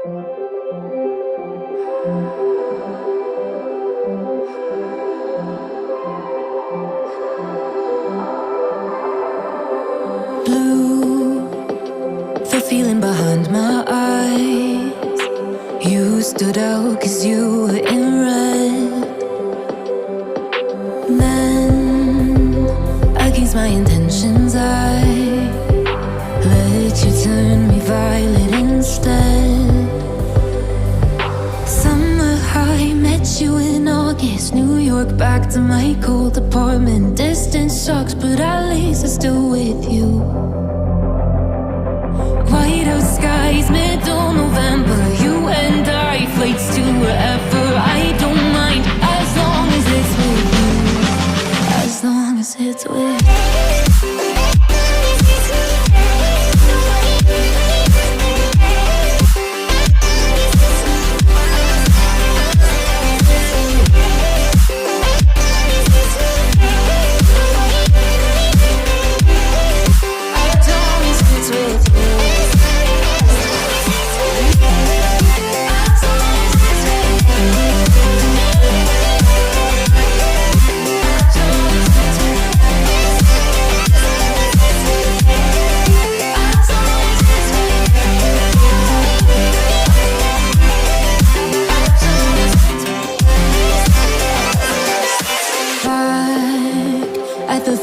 Blue, the feeling behind my eyes. You stood out 'cause you were in red. Then, against my intentions, I let you turn me violet instead. Summer high, met you in August. New York, back to my cold apartment. Distance sucks, but at least I'm still with you. White out skies, middle November. You and I, flights to wherever. I don't mind, as long as it's with you. As long as it's with you.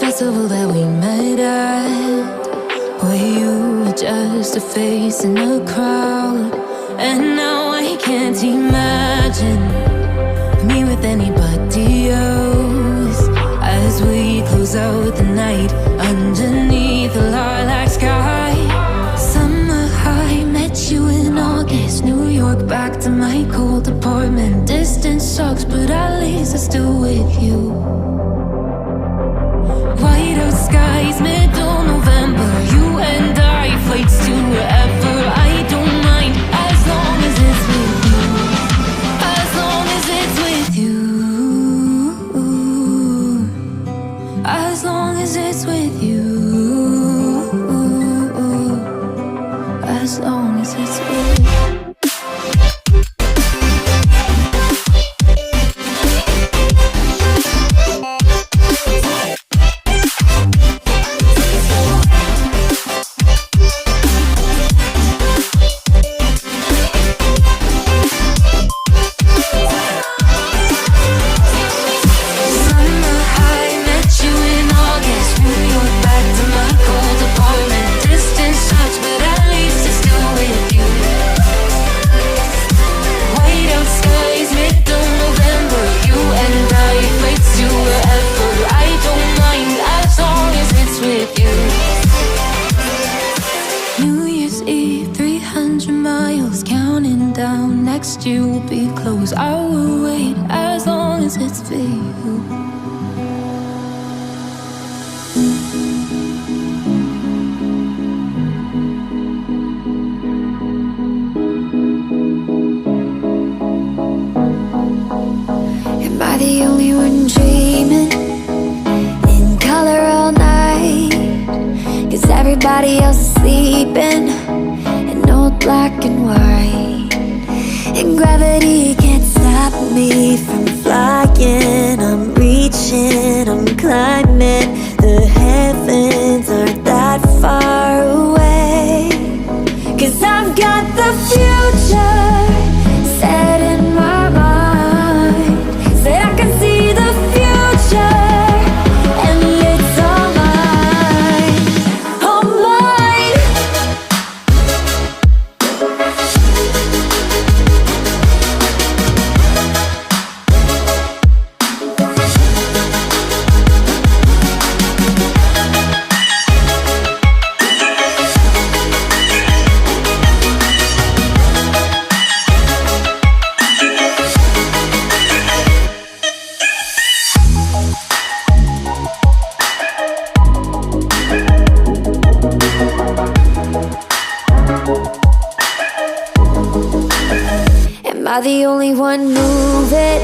Festival that we met at, where you were just a face in a crowd. And now I can't imagine me with anybody else. As we close out the night underneath the lilac sky. Summer high, met you in August. New York, back to my cold apartment. Distance sucks, but at least I'm still with you. White out skies, middle November. You and I, flights to wherever. I don't mind, as long as it's with you. As long as it's with you. As long as it's with you. As long as it's with you. You will be close. I will wait as long as it's for you. Am I the only one dreaming in color all night? 'Cause everybody else is sleeping in old black and white. And gravity can't stop me from flying. I'm reaching, I'm climbing. The heavens aren't that far away. 'Cause I've got the future set in my mind. Said I can see the future, and it's all mine. All mine. Am I the only one moving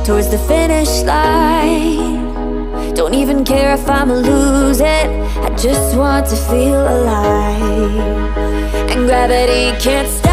towards the finish line? Don't even care if I'ma lose it. I just want to feel alive. And gravity can't stop